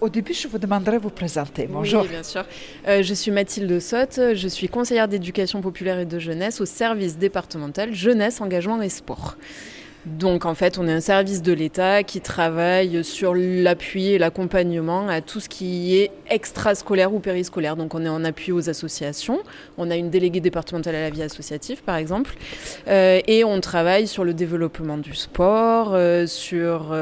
Au début, je vous demanderai de vous présenter. Bonjour. Oui, bien sûr. Je suis Mathilde Sotte, je suis conseillère d'éducation populaire et de jeunesse au service départemental jeunesse, engagement et sport. Donc en fait, on est un service de l'État qui travaille sur l'appui et l'accompagnement à tout ce qui est extrascolaire ou périscolaire. Donc on est en appui aux associations, on a une déléguée départementale à la vie associative par exemple, et on travaille sur le développement du sport, sur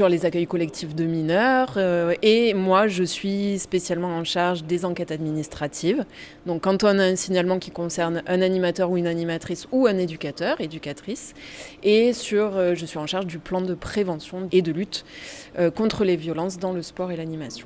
les accueils collectifs de mineurs, et moi je suis spécialement en charge des enquêtes administratives. Donc quand on a un signalement qui concerne un animateur ou une animatrice ou un éducateur, éducatrice, et je suis en charge du plan de prévention et de lutte contre les violences dans le sport et l'animation.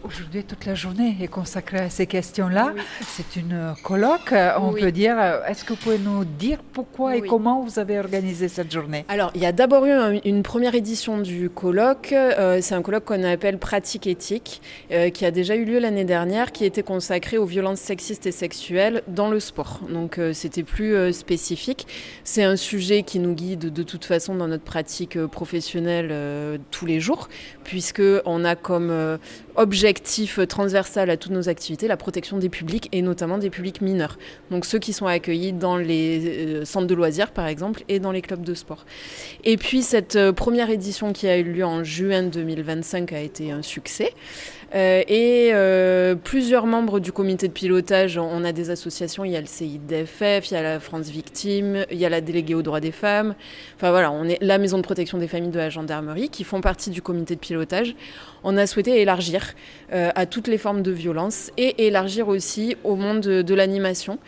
Aujourd'hui, toute la journée est consacrée à ces questions-là. Oui. C'est une colloque, on peut dire. Est-ce que vous pouvez nous dire pourquoi et comment vous avez organisé cette journée ? Alors, il y a d'abord eu une première édition du colloque. C'est un colloque qu'on appelle Pratique éthique, qui a déjà eu lieu l'année dernière, qui était consacré aux violences sexistes et sexuelles dans le sport. Donc, c'était plus spécifique. C'est un sujet qui nous guide de toute façon dans notre pratique professionnelle tous les jours, puisqu'on a comme objectif transversal à toutes nos activités, la protection des publics et notamment des publics mineurs. Donc ceux qui sont accueillis dans les centres de loisirs par exemple et dans les clubs de sport. Et puis cette première édition qui a eu lieu en juin 2025 a été un succès. Plusieurs membres du comité de pilotage, on a des associations, il y a le CIDFF, il y a la France Victime, il y a la déléguée aux droits des femmes, enfin voilà, on est la maison de protection des familles de la gendarmerie qui font partie du comité de pilotage. On a souhaité élargir à toutes les formes de violence et élargir aussi au monde de l'animation,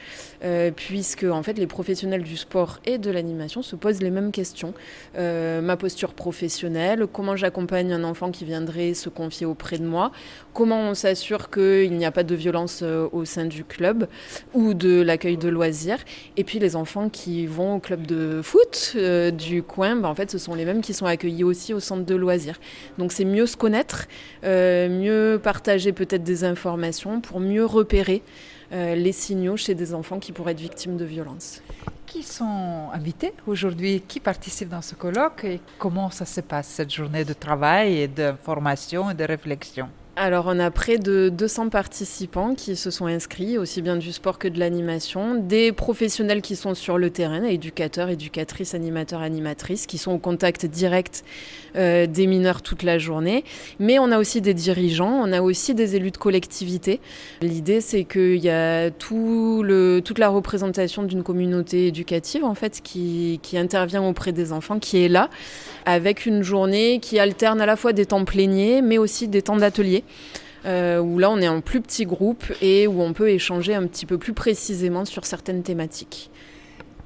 puisque en fait les professionnels du sport et de l'animation se posent les mêmes questions. Ma posture professionnelle, comment j'accompagne un enfant qui viendrait se confier auprès de moi, comment on s'assure qu'il n'y a pas de violence au sein du club ou de l'accueil de loisirs, et puis les enfants qui vont au club de foot du coin, en fait ce sont les mêmes qui sont accueillis aussi au centre de loisirs. Donc c'est mieux se connaître, mieux partager peut-être des informations pour mieux repérer les signaux chez des enfants qui pourraient être victimes de violences. Qui sont invités aujourd'hui? Qui participe dans ce colloque et comment ça se passe cette journée de travail et d'information et de réflexion? Alors on a près de 200 participants qui se sont inscrits, aussi bien du sport que de l'animation, des professionnels qui sont sur le terrain, éducateurs, éducatrices, animateurs, animatrices, qui sont au contact direct des mineurs toute la journée. Mais on a aussi des dirigeants, on a aussi des élus de collectivité. L'idée c'est qu'il y a toute la représentation d'une communauté éducative en fait qui intervient auprès des enfants, qui est là, avec une journée qui alterne à la fois des temps pléniers, mais aussi des temps d'atelier. Où là on est en plus petit groupe et où on peut échanger un petit peu plus précisément sur certaines thématiques.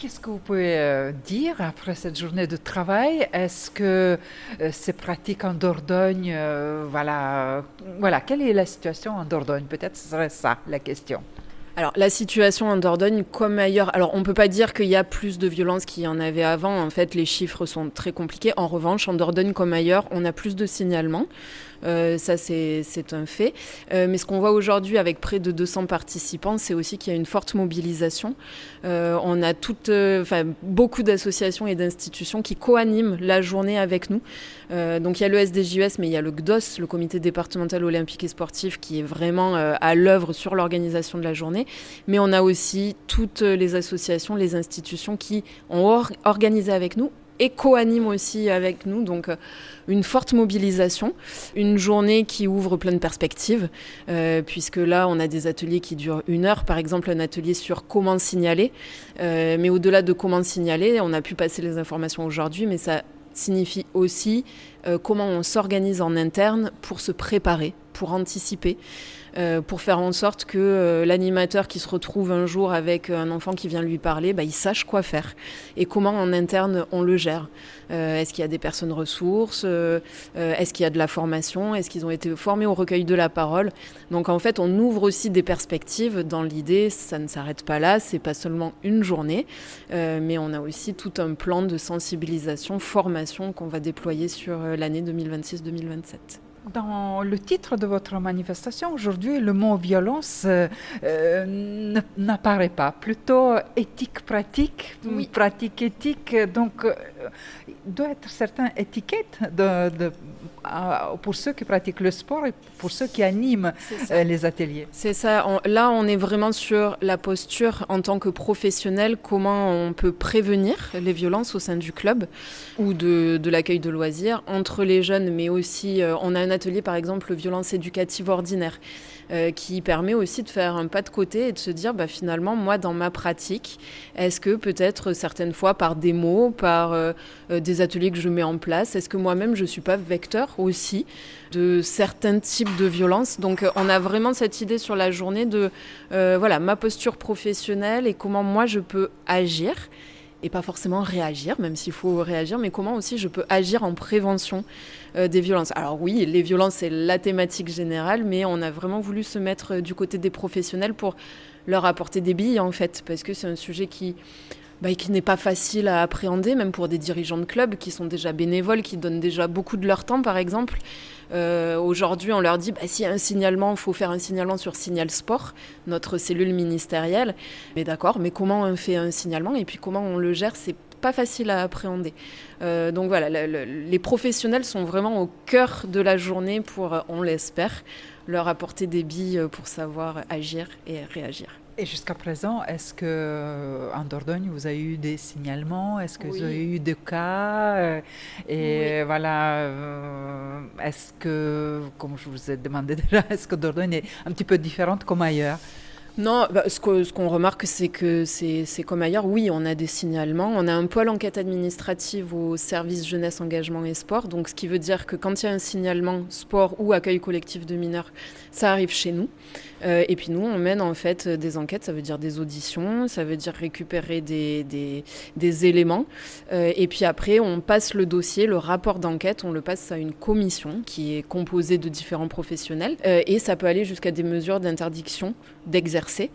Qu'est-ce que vous pouvez dire après cette journée de travail? Est-ce que c'est pratique en Dordogne? Voilà, quelle est la situation en Dordogne? Peut-être ce serait ça la question. Alors la situation en Dordogne comme ailleurs, alors on ne peut pas dire qu'il y a plus de violence qu'il y en avait avant, en fait les chiffres sont très compliqués. En revanche, en Dordogne comme ailleurs, on a plus de signalements. Ça c'est un fait. Mais ce qu'on voit aujourd'hui avec près de 200 participants, c'est aussi qu'il y a une forte mobilisation. On a beaucoup d'associations et d'institutions qui co-animent la journée avec nous. Donc il y a le SDJES, mais il y a le CDOS, le comité départemental olympique et sportif, qui est vraiment à l'œuvre sur l'organisation de la journée. Mais on a aussi toutes les associations, les institutions qui ont organisé avec nous et co-anime aussi avec nous, donc une forte mobilisation, une journée qui ouvre plein de perspectives, puisque là on a des ateliers qui durent 1 heure, par exemple un atelier sur comment signaler, mais au-delà de comment signaler, on a pu passer les informations aujourd'hui, mais ça signifie aussi comment on s'organise en interne pour se préparer, pour anticiper, pour faire en sorte que l'animateur qui se retrouve un jour avec un enfant qui vient lui parler, il sache quoi faire et comment en interne on le gère. Est-ce qu'il y a des personnes ressources? Est-ce qu'il y a de la formation? Est-ce qu'ils ont été formés au recueil de la parole? Donc en fait, on ouvre aussi des perspectives dans l'idée, ça ne s'arrête pas là, c'est pas seulement une journée, mais on a aussi tout un plan de sensibilisation, formation qu'on va déployer sur l'année 2026-2027. Dans le titre de votre manifestation, aujourd'hui, le mot violence n'apparaît pas. Plutôt éthique-pratique, oui. Pratique-éthique. Donc, il doit être certaines étiquettes pour ceux qui pratiquent le sport et pour ceux qui animent les ateliers. C'est ça. Là, on est vraiment sur la posture en tant que professionnel, comment on peut prévenir les violences au sein du club ou de l'accueil de loisirs entre les jeunes, mais aussi, on a un atelier, par exemple, violence éducative ordinaire, qui permet aussi de faire un pas de côté et de se dire, finalement, moi, dans ma pratique, est-ce que peut-être certaines fois par des mots, par des ateliers que je mets en place, est-ce que moi-même, je ne suis pas vecteur aussi de certains types de violences. Donc on a vraiment cette idée sur la journée de ma posture professionnelle et comment moi je peux agir et pas forcément réagir, même s'il faut réagir, mais comment aussi je peux agir en prévention des violences. Alors oui, les violences, c'est la thématique générale, mais on a vraiment voulu se mettre du côté des professionnels pour leur apporter des billes, en fait, parce que c'est un sujet qui n'est pas facile à appréhender, même pour des dirigeants de clubs qui sont déjà bénévoles, qui donnent déjà beaucoup de leur temps, par exemple. Aujourd'hui, on leur dit, s'il y a un signalement, il faut faire un signalement sur Signal Sport, notre cellule ministérielle. Mais d'accord, mais comment on fait un signalement et puis comment on le gère, c'est pas facile à appréhender. Donc voilà, les professionnels sont vraiment au cœur de la journée pour, on l'espère, leur apporter des billes pour savoir agir et réagir. Et jusqu'à présent, est-ce qu'en Dordogne, vous avez eu des signalements? Est-ce que vous avez eu des cas? Et voilà, est-ce que, comme je vous ai demandé déjà, est-ce que Dordogne est un petit peu différente comme ailleurs? Non, ce qu'on remarque, c'est que c'est comme ailleurs. Oui, on a des signalements. On a un pôle enquête administrative au service jeunesse, engagement et sport. Donc, ce qui veut dire que quand il y a un signalement sport ou accueil collectif de mineurs, ça arrive chez nous. Et puis nous, on mène en fait des enquêtes, ça veut dire des auditions, ça veut dire récupérer des éléments. Et puis après, on passe le dossier, le rapport d'enquête, on le passe à une commission qui est composée de différents professionnels. Et ça peut aller jusqu'à des mesures d'interdiction d'exercer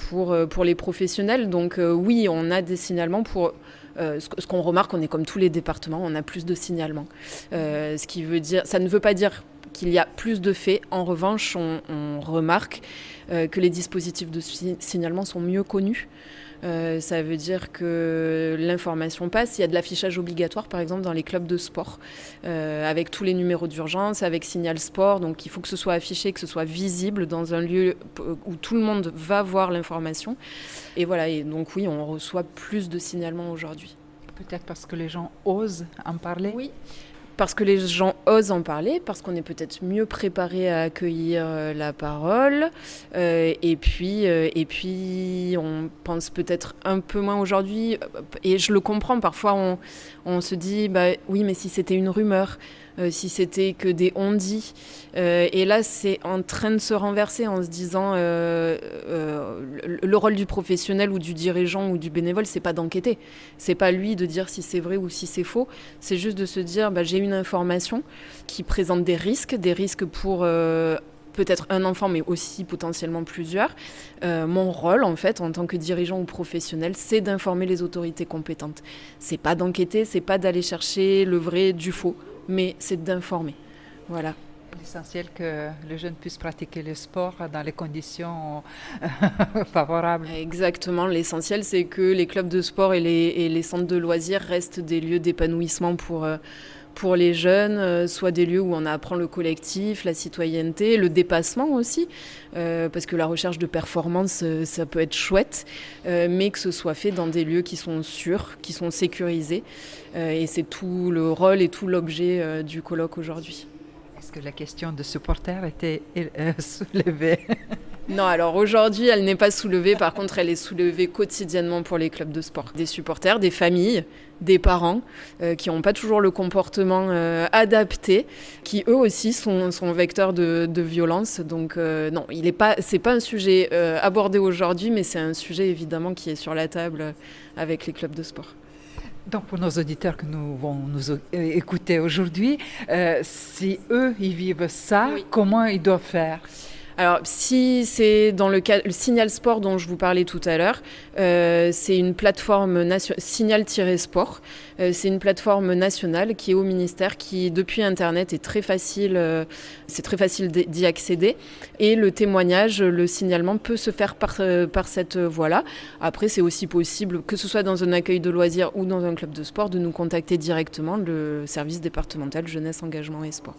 pour les professionnels. Donc oui, on a des signalements pour... ce qu'on remarque, on est comme tous les départements, on a plus de signalements. Ce qui veut dire, ça ne veut pas dire qu'il y a plus de faits. En revanche, on remarque que les dispositifs de signalement sont mieux connus. Ça veut dire que l'information passe. Il y a de l'affichage obligatoire, par exemple, dans les clubs de sport, avec tous les numéros d'urgence, avec Signal Sport. Donc, il faut que ce soit affiché, que ce soit visible dans un lieu où tout le monde va voir l'information. Et voilà. Et donc, oui, on reçoit plus de signalements aujourd'hui. Peut-être parce que les gens osent en parler? Oui. Parce que les gens osent en parler, parce qu'on est peut-être mieux préparé à accueillir la parole. Et puis, on pense peut-être un peu moins aujourd'hui. Et je le comprends, parfois on se dit, oui, mais si c'était une rumeur, si c'était que des on-dit. Et là, c'est en train de se renverser en se disant, le rôle du professionnel ou du dirigeant ou du bénévole, c'est pas d'enquêter. C'est pas lui de dire si c'est vrai ou si c'est faux. C'est juste de se dire, j'ai une information qui présente des risques pour peut-être un enfant, mais aussi potentiellement plusieurs. Mon rôle, en fait, en tant que dirigeant ou professionnel, c'est d'informer les autorités compétentes. C'est pas d'enquêter, c'est pas d'aller chercher le vrai du faux, mais c'est d'informer. Voilà. L'essentiel que le jeune puisse pratiquer le sport dans les conditions favorables. Exactement. L'essentiel, c'est que les clubs de sport et les centres de loisirs restent des lieux d'épanouissement pour les jeunes, soit des lieux où on apprend le collectif, la citoyenneté, le dépassement aussi, parce que la recherche de performance, ça peut être chouette, mais que ce soit fait dans des lieux qui sont sûrs, qui sont sécurisés. Et c'est tout le rôle et tout l'objet du colloque aujourd'hui. Est-ce que la question de supporters était soulevée? Non, alors aujourd'hui, elle n'est pas soulevée. Par contre, elle est soulevée quotidiennement pour les clubs de sport. Des supporters, des familles, des parents qui n'ont pas toujours le comportement adapté, qui eux aussi sont vecteurs de violence. Donc non, c'est pas un sujet abordé aujourd'hui, mais c'est un sujet évidemment qui est sur la table avec les clubs de sport. Donc pour nos auditeurs que nous vont nous écouter aujourd'hui, si eux, ils vivent ça, oui. Comment ils doivent faire? Alors, si c'est dans le cas, le Signal Sport dont je vous parlais tout à l'heure, c'est une plateforme Signal-Sport. C'est une plateforme nationale qui est au ministère, qui depuis Internet est très facile, c'est très facile d'y accéder. Et le témoignage, le signalement peut se faire par cette voie-là. Après, c'est aussi possible, que ce soit dans un accueil de loisirs ou dans un club de sport, de nous contacter directement, le service départemental jeunesse, engagement et sport.